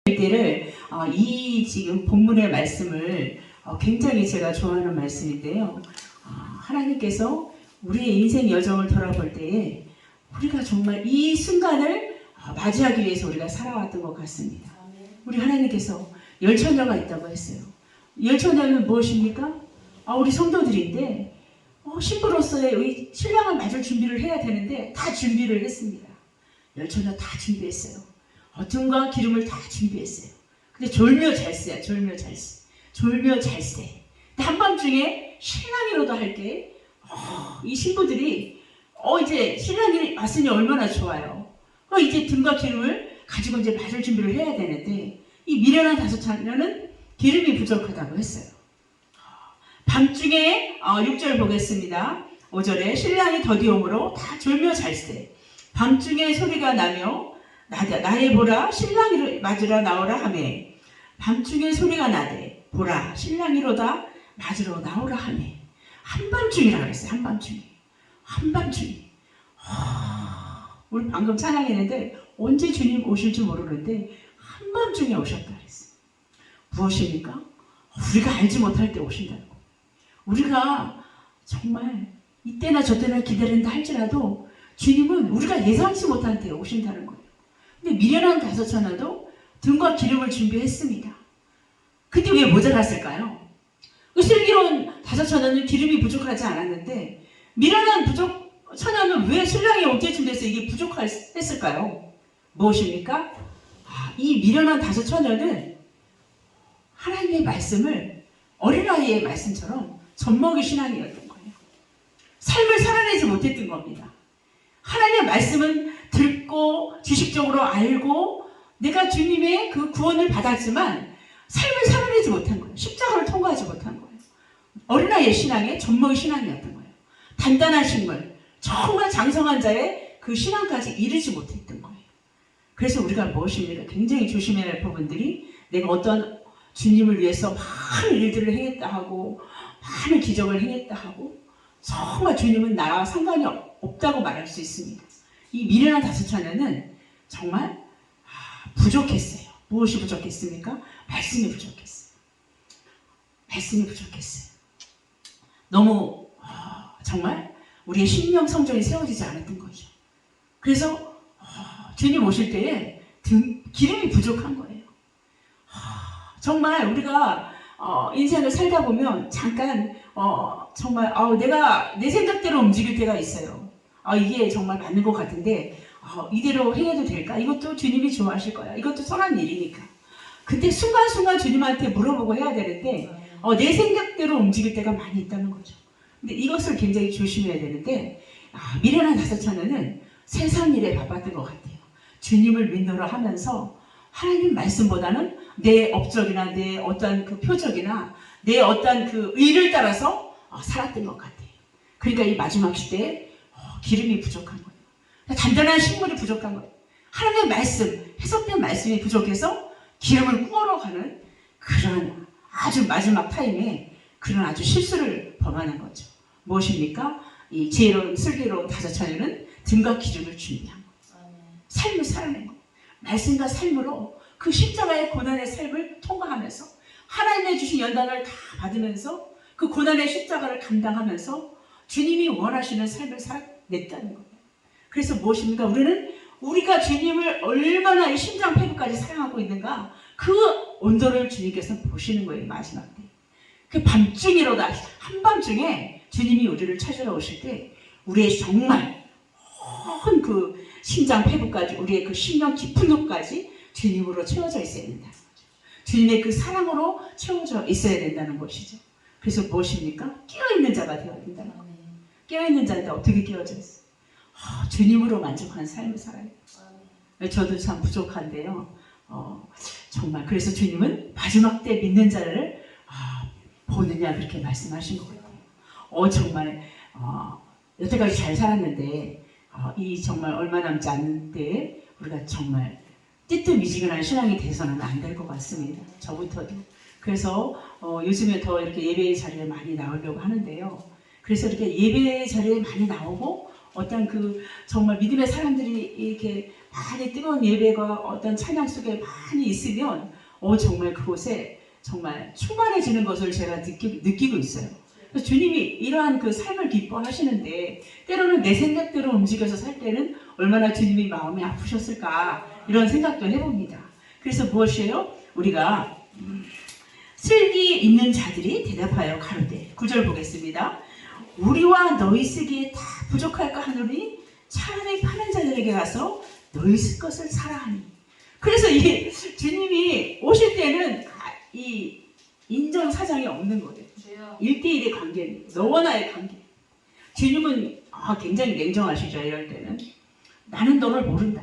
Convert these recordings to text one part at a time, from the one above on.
때를 이 지금 본문의 말씀을 굉장히 제가 좋아하는 말씀인데요. 하나님께서 우리의 인생 여정을 돌아볼 때에 우리가 정말 이 순간을 맞이하기 위해서 우리가 살아왔던 것 같습니다. 우리 하나님께서 열처녀가 있다고 했어요. 열처녀는 무엇입니까? 우리 성도들인데 신부로서의 신랑을 맞을 준비를 해야 되는데 다 준비를 했습니다. 열처녀 다 준비했어요. 등과 기름을 다 준비했어요. 근데 졸며잘세야. 졸며잘세. 한밤중에 신랑이로도 할게 이 신부들이 이제 신랑이 왔으니 얼마나 좋아요. 이제 등과 기름을 가지고 이제 맞을 준비를 해야 되는데 이 미련한 다섯 처녀는 기름이 부족하다고 했어요. 밤중에 6절 보겠습니다. 5절에 신랑이 더디오므로 다 졸며잘세. 밤중에 소리가 나며 나의 보라 신랑이를 맞으러 나오라 하매 밤중에 소리가 나되 보라 신랑이로다 맞으러 나오라 하매 한밤중이라 그랬어요. 한밤중에 우리 방금 찬양했는데 언제 주님 오실지 모르는데 한밤중에 오셨다 그랬어요. 무엇입니까? 우리가 알지 못할 때 오신다는 거. 우리가 정말 이때나 저때나 기다린다 할지라도 주님은 우리가 예상치 못한 때에 오신다는 거예요. 근데 미련한 다섯 처녀도 등과 기름을 준비했습니다. 근데 왜 모자랐을까요? 슬기로운 다섯 처녀는 기름이 부족하지 않았는데 미련한 처녀는 왜 신랑이 올 때쯤 돼서 이게 부족했을까요? 무엇입니까? 이 미련한 다섯 처녀는 하나님의 말씀을 어린아이의 말씀처럼 젖먹이 신앙이었던 거예요. 삶을 살아내지 못했던 겁니다. 하나님의 말씀은 듣고 지식적으로 알고 내가 주님의 그 구원을 받았지만 삶을 살아내지 못한 거예요. 십자가를 통과하지 못한 거예요. 어린아이의 신앙에 젖먹이 신앙이었던 거예요. 단단한 식물, 정말 장성한 자의 그 신앙까지 이르지 못했던 거예요. 그래서 우리가 무엇입니까? 굉장히 조심해야 할 부분들이 내가 어떤 주님을 위해서 많은 일들을 행했다 하고 많은 기적을 행했다 하고 정말 주님은 나와 상관이 없다고 말할 수 있습니다. 이 미련한 다섯 처녀는 정말 부족했어요. 무엇이 부족했습니까? 말씀이 부족했어요. 너무 정말 우리의 심령 성전이 세워지지 않았던 거죠. 그래서 주님 오실 때에 기름이 부족한 거예요. 정말 우리가 인생을 살다 보면 잠깐 정말 내가 내 생각대로 움직일 때가 있어요. 이게 정말 맞는 것 같은데 이대로 해도 될까? 이것도 주님이 좋아하실 거야. 이것도 선한 일이니까. 근데 순간순간 주님한테 물어보고 해야 되는데 내 생각대로 움직일 때가 많이 있다는 거죠. 근데 이것을 굉장히 조심해야 되는데 미련한 다섯 처녀는 세상 일에 바빴던 것 같아요. 주님을 믿노라 하면서 하나님 말씀보다는 내 업적이나 내 어떤 그 표적이나 내 어떤 그 의를 따라서 살았던 것 같아요. 그러니까 이 마지막 시대에 기름이 부족한 거예요. 단단한 식물이 부족한 거예요. 하나님의 말씀, 해석된 말씀이 부족해서 기름을 구워러가는 그런 아주 마지막 타임에 그런 아주 실수를 범하는 거죠. 무엇입니까? 이 지혜로운 슬기로운 다섯 처녀는 등과 기름을 준비한 거예요. 삶을 살아낸 거예요. 말씀과 삶으로 그 십자가의 고난의 삶을 통과하면서 하나님의 주신 연단을 다 받으면서 그 고난의 십자가를 감당하면서 주님이 원하시는 삶을 살아냈다는 거예요. 그래서 무엇입니까? 우리가 주님을 얼마나 이 심장폐부까지 사랑하고 있는가 그 온도를 주님께서 보시는 거예요. 마지막 때. 그 밤중이로다 한밤중에 주님이 우리를 찾으러 오실 때 우리의 정말 그 심장폐부까지 우리의 그 심령 깊은 곳까지 주님으로 채워져 있어야 된다는 거죠. 주님의 그 사랑으로 채워져 있어야 된다는 것이죠. 그래서 무엇입니까? 깨어있는 자가 되어야 된다는 거예요. 깨어있는 자인데 어떻게 깨어져 있어요? 주님으로 만족하는 삶을 살아야 돼요. 저도 참 부족한데요. 정말 그래서 주님은 마지막 때 믿는 자를 보느냐 그렇게 말씀하신 것 같아요. 정말 여태까지 잘 살았는데 이 정말 얼마 남지 않는 때에 우리가 정말 띠뜻미지근한 신앙이 돼서는 안 될 것 같습니다. 저부터도. 그래서 요즘에 더 이렇게 예배 자리에 많이 나오려고 하는데요. 그래서 이렇게 예배 자리에 많이 나오고 어떤 그 정말 믿음의 사람들이 이렇게 많이 뜨거운 예배가 어떤 찬양 속에 많이 있으면 정말 그곳에 정말 충만해지는 것을 제가 느끼고 있어요. 그래서 주님이 이러한 그 삶을 기뻐하시는데 때로는 내 생각대로 움직여서 살 때는 얼마나 주님이 마음이 아프셨을까 이런 생각도 해봅니다. 그래서 무엇이에요? 우리가 슬기 있는 자들이 대답하여 가로되 9절 보겠습니다. 우리와 너희 쓰기에 다 부족할까 하노니 차라리 파는 자들에게 가서 너희 쓸 것을 사라 하니. 그래서 이 주님이 오실 때는 이 인정사정이 없는 거예요. 1대1의 관계, 너와 나의 관계. 주님은 굉장히 냉정하시죠. 이럴 때는 나는 너를 모른다.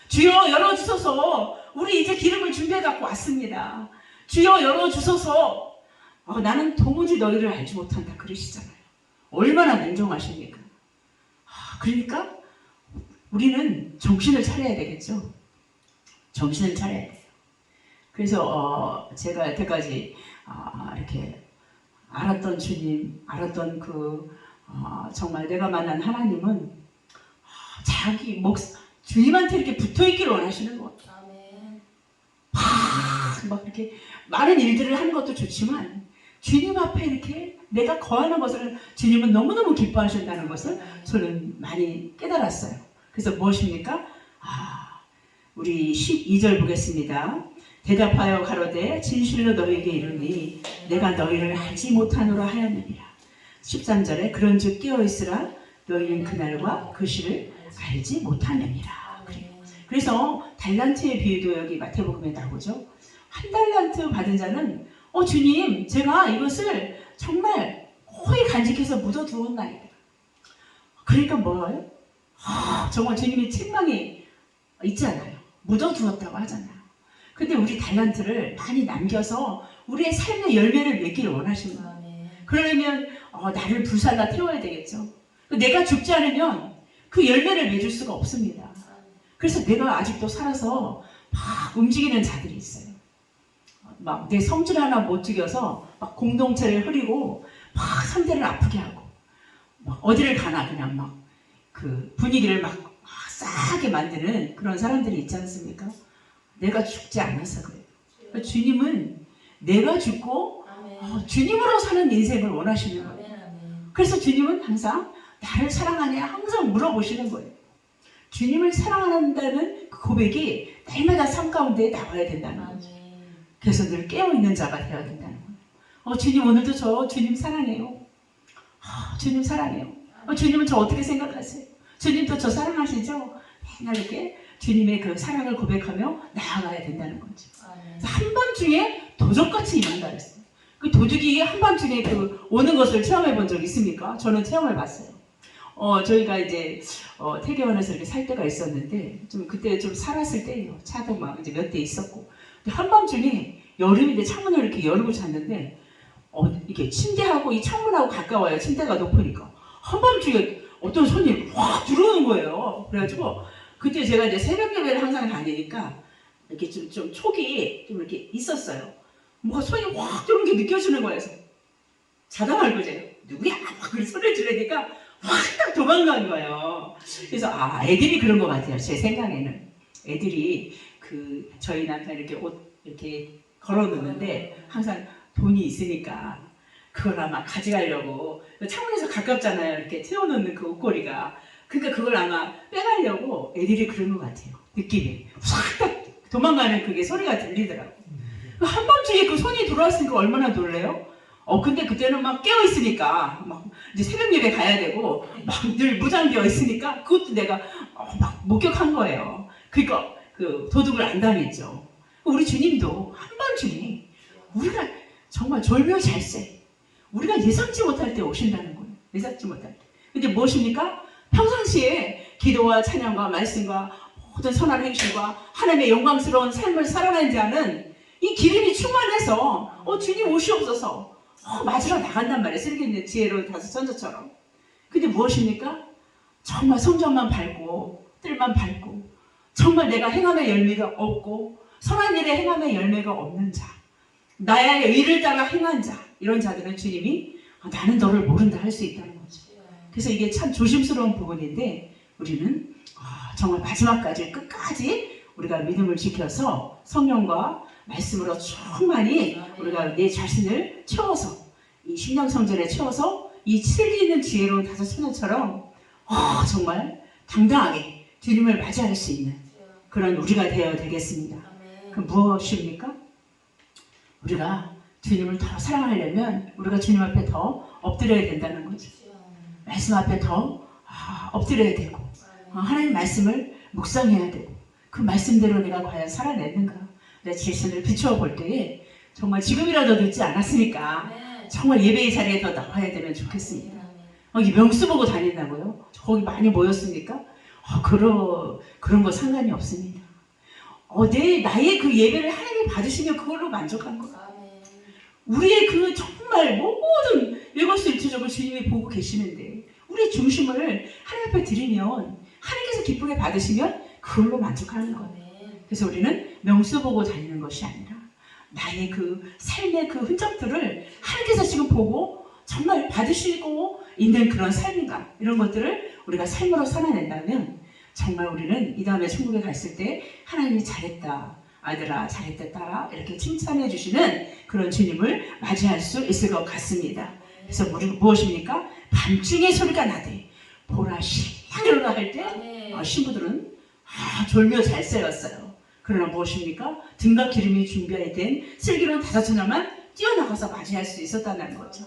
주여 열어주소서. 우리 이제 기름을 준비해 갖고 왔습니다. 주여 열어주소서. 나는 도무지 너희를 알지 못한다 그러시잖아요. 얼마나 냉정하십니까? 그러니까 우리는 정신을 차려야 되겠죠. 정신을 차려야 돼요. 그래서 제가 여태까지 이렇게 알았던 주님, 알았던 정말 내가 만난 하나님은 자기 주님한테 이렇게 붙어있기를 원하시는 것 같아요. 막 이렇게 많은 일들을 하는 것도 좋지만 주님 앞에 이렇게 내가 거하는 것을 주님은 너무너무 기뻐하신다는 것을 저는 많이 깨달았어요. 그래서 무엇입니까? 우리 12절 보겠습니다. 대답하여 가로되 진실로 너희에게 이르니 내가 너희를 알지 못하노라 하였느니라. 13절에 그런즉 깨어있으라 너희는 그날과 그 시를 알지 못하느니라. 그래서 달란트의 비유도 여기 마태복음에 나오죠. 한 달란트 받은 자는 주님 제가 이것을 정말 거의 간직해서 묻어두었나이다. 그러니까 뭐예요? 정말 주님의 책망이 있잖아요. 묻어두었다고 하잖아요. 근데 우리 달란트를 많이 남겨서 우리의 삶의 열매를 맺기를 원하시는 거예요. 그러려면 나를 불살라 태워야 되겠죠. 내가 죽지 않으면 그 열매를 맺을 수가 없습니다. 그래서 내가 아직도 살아서 막 움직이는 자들이 있어요. 막 내 성질 하나 못 죽여서 막 공동체를 흐리고 막 상대를 아프게 하고 막 어디를 가나 그냥 막 그 분위기를 막 싸하게 만드는 그런 사람들이 있지 않습니까? 내가 죽지 않아서 그래요. 주님은 내가 죽고 주님으로 사는 인생을 원하시는 거예요. 그래서 주님은 항상 나를 사랑하냐 항상 물어보시는 거예요. 주님을 사랑한다는 그 고백이 날마다 삶 가운데 나와야 된다는 거죠. 그래서 늘 깨어있는 자가 되어야 된다는 거예요. 주님 오늘도 저 주님 사랑해요. 주님 사랑해요. 주님은 저 어떻게 생각하세요? 주님도 저 사랑하시죠? 맨날 이렇게 주님의 그 사랑을 고백하며 나아가야 된다는 거죠. 한밤중에 도적같이 임한다 그랬어요. 그 도둑이 한밤중에 오는 것을 체험해 본 적 있습니까? 저는 체험을 봤어요. 저희가 이제 태계원에서 이렇게 살 때가 있었는데 그때 좀 살았을 때예요. 차도 막 이제 몇 대 있었고 한밤중에 여름인데 창문을 이렇게 열고 잤는데 이렇게 침대하고 이 창문하고 가까워요. 침대가 높으니까 한밤중에 어떤 손이 확 들어오는 거예요. 그래가지고 그때 제가 이제 새벽 예배를 항상 다니니까 이렇게 좀 촉이 좀 이렇게 있었어요. 뭐가 손이 확 들어오는 게 느껴지는 거예요. 그래서 자다 말고 제가 누구야? 막 그 소리를 지르니까 확 딱 도망간 거예요. 그래서 애들이 그런 것 같아요. 제 생각에는 애들이 저희 남편 이렇게 옷 이렇게 걸어놓는데 항상 돈이 있으니까 그걸 아마 가져가려고 창문에서 가깝잖아요. 이렇게 채워놓는 그 옷걸이가. 그러니까 그걸 아마 빼가려고 애들이 그런 것 같아요. 느낌이 확 딱 도망가는 그게 소리가 들리더라고. 한밤중에 그 손이 들어왔으니까 얼마나 놀래요? 근데 그때는 막 깨어있으니까 막 이제 새벽 예배 가야 되고 막 늘 무장되어 있으니까 그것도 내가 막 목격한 거예요. 그러니까 그 도둑을 안 당했죠. 우리 주님도 한밤중에 우리가 정말 졸묘잘세 우리가 예상치 못할 때 오신다는 거예요. 예상치 못할 때. 근데 무엇입니까? 평상시에 기도와 찬양과 말씀과 모든 선한 행실과 하나님의 영광스러운 삶을 살아가는 자는 이 기름이 충만해서 주님 오시옵소서 맞으러 나간단 말이에요. 슬기 지혜로운 다섯 선조처럼. 근데 무엇입니까? 정말 성전만 밟고 뜰만 밟고 정말 내가 행함의 열매가 없고 선한 일에 행함의 열매가 없는 자 나의 의를 따라 행한 자 이런 자들은 주님이 나는 너를 모른다 할 수 있다는 거죠. 그래서 이게 참 조심스러운 부분인데 우리는 정말 마지막까지 끝까지 우리가 믿음을 지켜서 성령과 말씀으로 충만히 우리가 내 자신을 채워서 이 신령성전에 채워서 이 슬기 있는 지혜로운 다섯 처녀처럼 정말 당당하게 주님을 맞이할 수 있는 그런 우리가 되어야 되겠습니다. 그 무엇입니까? 우리가 주님을 더 사랑하려면 우리가 주님 앞에 더 엎드려야 된다는 거죠. 말씀 앞에 더 엎드려야 되고 하나님 말씀을 묵상해야 되고 그 말씀대로 내가 과연 살아냈는가 내 자신을 비추어 볼 때에 정말 지금이라도 늦지 않았으니까 정말 예배의 자리에 더 나와야 되면 좋겠습니다. 이 명수 보고 다닌다고요? 거기 많이 모였습니까? 그런 거 상관이 없습니다. 나의 그 예배를 하나님이 받으시면 그걸로 만족한 거예요. 우리의 그 정말 모든 일거수일투족을 주님이 보고 계시는데 우리의 중심을 하나님 앞에 드리면 하나님께서 기쁘게 받으시면 그걸로 만족하는 거예요. 그래서 우리는 명수 보고 다니는 것이 아니라 나의 그 삶의 그 흔적들을 하나님께서 지금 보고 정말 받으시고 있는 그런 삶인가 이런 것들을 우리가 삶으로 살아낸다면 정말 우리는 이 다음에 천국에 갔을 때 하나님이 잘했다 아들아 잘했다 딸아 이렇게 칭찬해 주시는 그런 주님을 맞이할 수 있을 것 같습니다. 그래서 무엇입니까? 밤중에 소리가 나되 보라 신랑 일어나 할 때 신부들은 졸며 잘 쎄었어요. 그러나 무엇입니까? 등과 기름이 준비된 슬기로운 다섯 처녀만 뛰어나가서 맞이할 수 있었다는 거죠.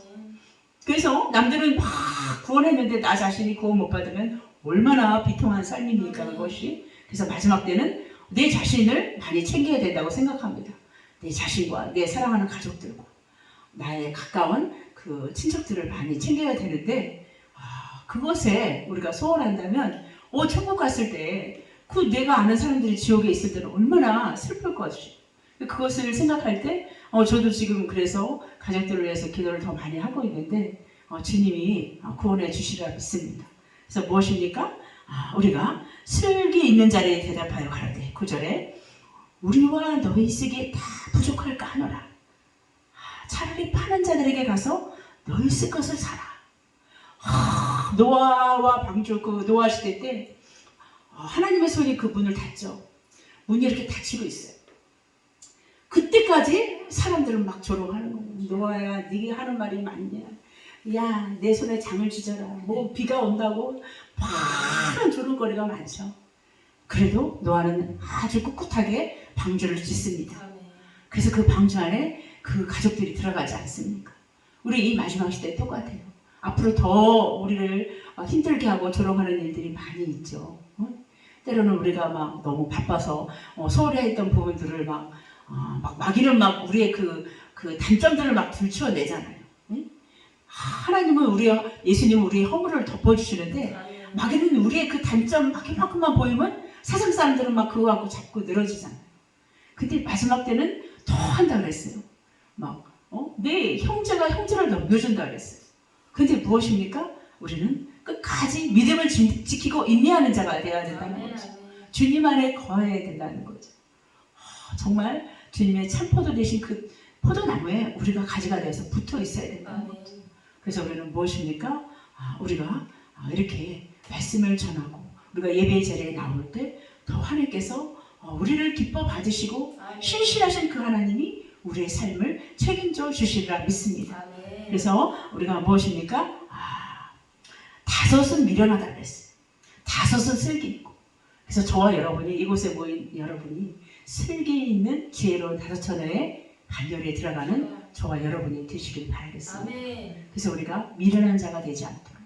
그래서 남들은 막 구원했는데 나 자신이 구원 못 받으면 얼마나 비통한 삶입니까 그것이. 그래서 마지막 때는 내 자신을 많이 챙겨야 된다고 생각합니다. 내 자신과 내 사랑하는 가족들과 나의 가까운 그 친척들을 많이 챙겨야 되는데 그것에 우리가 소홀한다면 천국 갔을 때 그 내가 아는 사람들이 지옥에 있을 때는 얼마나 슬플 것이. 그것을 생각할 때 저도 지금 그래서 가족들을 위해서 기도를 더 많이 하고 있는데 주님이 구원해 주시리라 믿습니다. 그래서 무엇입니까? 우리가 슬기 있는 자리에 대답하여 가라되 9절에 우리와 너희 쓰기에 다 부족할까 하노라. 차라리 파는 자들에게 가서 너희 쓸 것을 사라. 노아와 방주 그 노아 시대 때 하나님의 손이 그 문을 닫죠. 문이 이렇게 닫히고 있어요. 그때까지 사람들은 막 조롱하는 거예요. 노아야 네가 하는 말이 맞냐. 야 내 손에 장을 쥐져라. 뭐 비가 온다고 많은 조롱거리가 많죠. 그래도 노아는 아주 꿋꿋하게 방주를 짓습니다. 그래서 그 방주 안에 그 가족들이 들어가지 않습니까? 우리 이 마지막 시대에 똑같아요. 앞으로 더 우리를 힘들게 하고 조롱하는 일들이 많이 있죠. 때로는 우리가 막 너무 바빠서 소홀히 했던 부분들을 마귀는 막 우리의 그 단점들을 막 들추어내잖아요. 하나님은 예수님은 우리의 허물을 덮어주시는데 마귀는 우리의 그 단점 막 이만큼만 보이면 세상 사람들은 막 그거 갖고 자꾸 늘어지잖아요. 근데 마지막 때는 더 한다 그랬어요. 내 형제가 형제를 넘겨준다 그랬어요. 근데 무엇입니까? 우리는 끝까지 믿음을 지키고 인내하는 자가 되어야 된다는 거죠. 주님 안에 거해야 된다는 거죠. 정말 주님의 참포도 되신 그 포도나무에 우리가 가지가 되어서 붙어 있어야 된다는 거죠. 그래서 우리는 무엇입니까? 우리가 이렇게 말씀을 전하고 우리가 예배의 자리에 나올 때 더 하나님께서 우리를 기뻐 받으시고 신실하신 그 하나님이 우리의 삶을 책임져 주시리라 믿습니다. 그래서 우리가 무엇입니까? 다섯은 미련하다 그랬어요. 다섯은 슬기 있고. 그래서 저와 여러분이 이곳에 모인 여러분이 슬기 있는 지혜로운 다섯 처녀의 반열에 들어가는 저와 여러분이 되시길 바라겠습니다. 그래서 우리가 미련한 자가 되지 않도록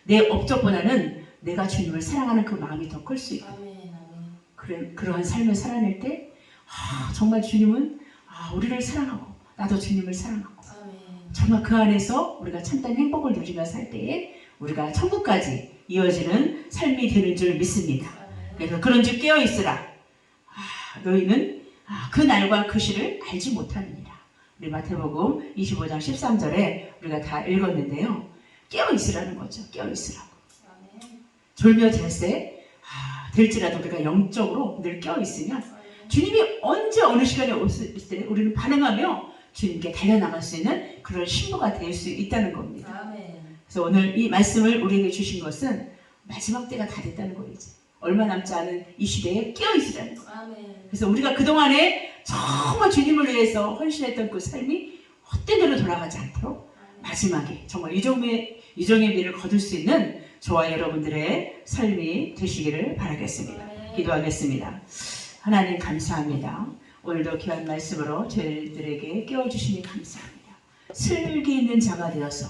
내 업적보다는 내가 주님을 사랑하는 그 마음이 더 클 수 있고 그러한 삶을 살아낼 때 정말 주님은 우리를 사랑하고 나도 주님을 사랑하고 정말 그 안에서 우리가 참된 행복을 누리며 살 때에 우리가 천국까지 이어지는 삶이 되는 줄 믿습니다. 그래서 그런즉 깨어있으라. 너희는 그 날과 그 시를 알지 못하느니라. 우리 마태복음 25장 13절에 우리가 다 읽었는데요. 깨어있으라는 거죠. 깨어있으라고. 졸며 잘세 될지라도 우리가 영적으로 늘 깨어있으면 주님이 언제 어느 시간에 오실 때 우리는 반응하며 주님께 달려나갈 수 있는 그런 신부가 될 수 있다는 겁니다. 그래서 오늘 이 말씀을 우리에게 주신 것은 마지막 때가 다 됐다는 거예요. 이제. 얼마 남지 않은 이 시대에 끼어있으라는 거예요. 아멘. 그래서 우리가 그동안에 정말 주님을 위해서 헌신했던 그 삶이 헛된 대로 돌아가지 않도록 마지막에 정말 유종의 미를 거둘 수 있는 저와 여러분들의 삶이 되시기를 바라겠습니다. 아멘. 기도하겠습니다. 하나님 감사합니다. 오늘도 귀한 말씀으로 저희들에게 깨워주시니 감사합니다. 슬기 있는 자가 되어서